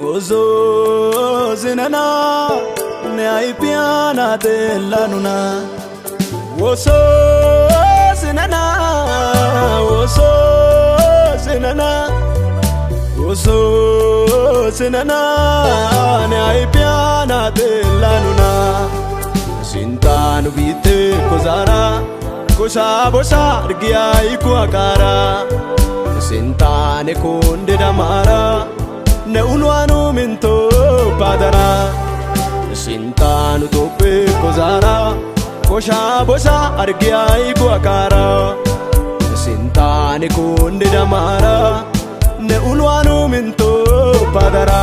Ozo zinana ne aipiana de la luna. Ozo zinana ne aipiana de la luna. Sintanu vite kozara kosha bosha rgia ikuakara. Sintane konde damara ne unwanu minto padara. Sintanu tope kozara kosha bosha argia ikuakara. Sintane konde damara ne unwanu minto padara.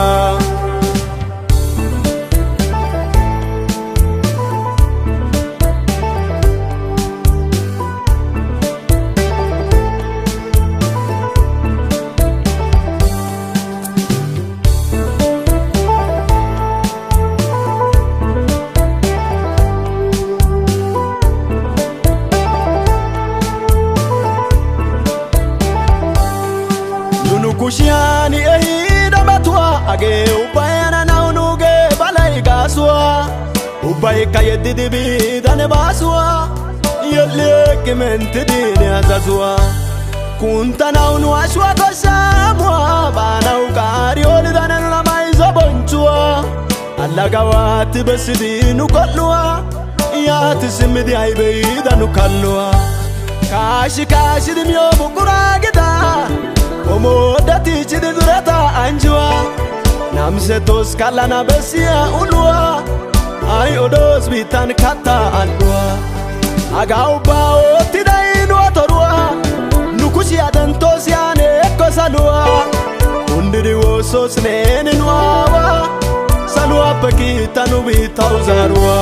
Kushiani ehida batwa age ubayana na unuge balai gaswa ubay kayedidi bidane baswa yelle kementidi azazwa kunta na unu ashwa kosamwa bana ukari olidana na maizo bonchwa allagawati besidi nukolwa yati simidi aibida nukalwa kashi dimyo bukuragida Omodati chidi durata anjua namse tos kalana besia ulwa ay odos bitan kata alwa agau bao tidai no torwa nukushi adantos yane kosalwa undiri wosos nene nwawa salwa pakita nubi tauzarwa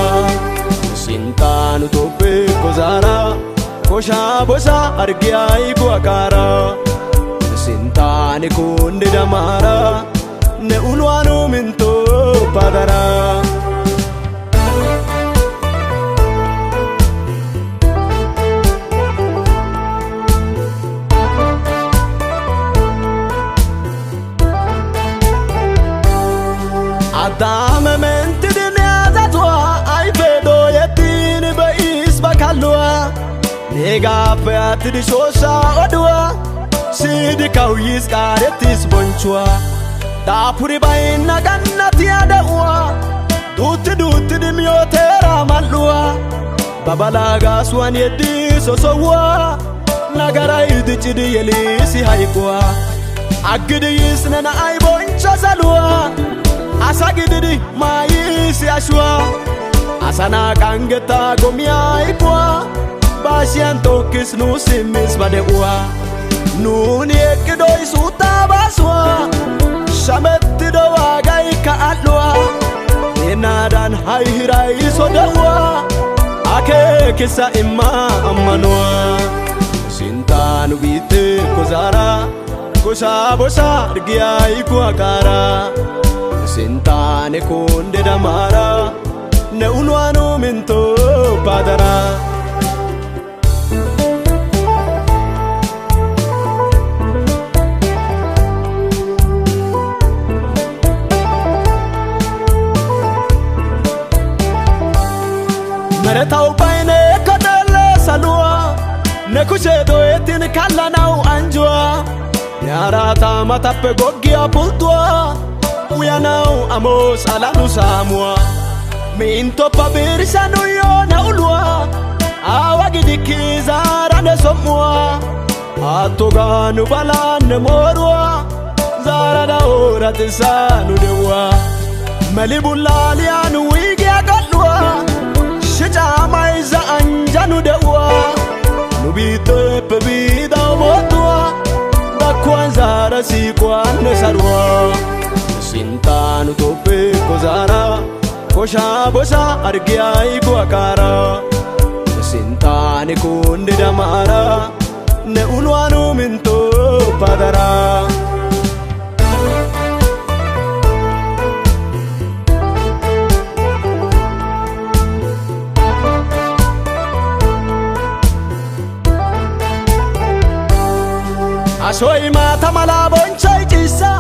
sintanu tope kozara kosha bosha argia iguakara Sintane konde damara ne unwanu minto padara. Adame menti dunia twa ay pedo yetini beis bakalwa nega peati di shosha odwa Sidi kawis karetis bonchwa Dapuri baina gannati adawa Duti dimyotera malwa Babalaga swan yedi sosowa Nagara idi chidi yelisi haikwa Agidi yisnena ay boncha salwa Asagidi maisi ashwa Asana kangeta gomia ikwa Bashian tokis nusimis badewa Nuni ekidoi suta baswa Shametti doa gai ka alwa Inadan hai hirai sodawa Ake kisa imma ammanwa Sintanu bite kozara Kosha bosha rgia ikuakara Sintane konde damara Ne unwanu minto padara Meretau baine kadale salwa Nekushe doetin kallanau anjwa Yarata matape gogia pultwa Uyanau amos alanu samwa Minto pabirishanu yona ulwa Awagidiki zarane somwa Atoganu balane morwa zara da ora tisanu dewa mali bulalian wigi agalwa shija maiza anjanu dewa nubite pebida motwa bakwan zara si kwan sarwa sintanu tope ko zara kosha bosa argiai ko akara sintani kunde damara ne ulwanu minto padara Asoi mata mala bonchai chisa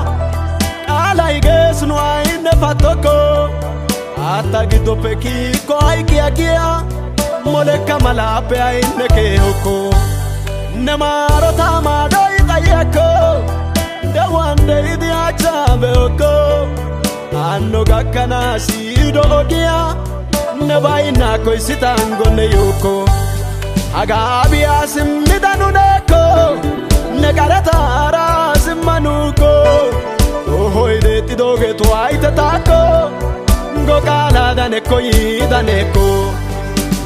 ala iges no ai ne fatoko ata gido peki ko ai kia mole kamala pe ai ne ke hoko ne maro tama doi tayeko de wande idi acha beoko anno gakana sido odia ne bai na ko sitango ne yoko agabi asimidanu neko Negaratara simanuko Ohoi de tidoge tuaita tako Gokala daneko yidaneko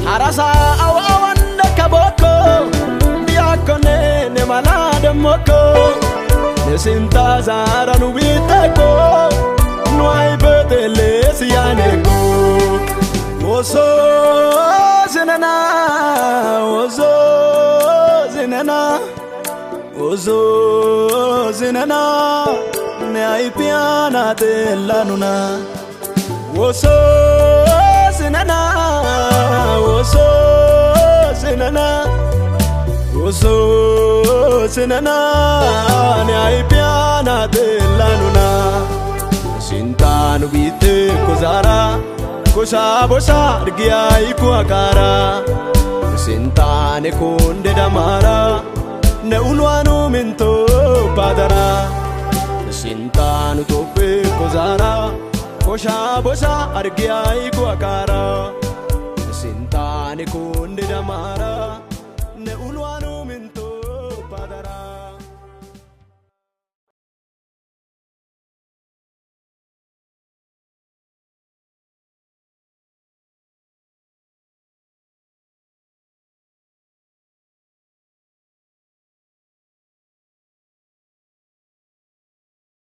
Harasa awawanda kaboko Biako ne malade moko Nesinta zara nubiteko Nuai betele siyaneko Oso zinana Oso zinana Ozo zinana ne aipiana de lanuna Ozo zinana Ozo zinana Ozo zinana ne aipiana de lanuna Sintanu bite kozara Kosha bosa argia iku akara Sintane kunde damara ne ulwanu minto padara sintanu tope kozara kosha bosa argia iku akara sintane kunde damara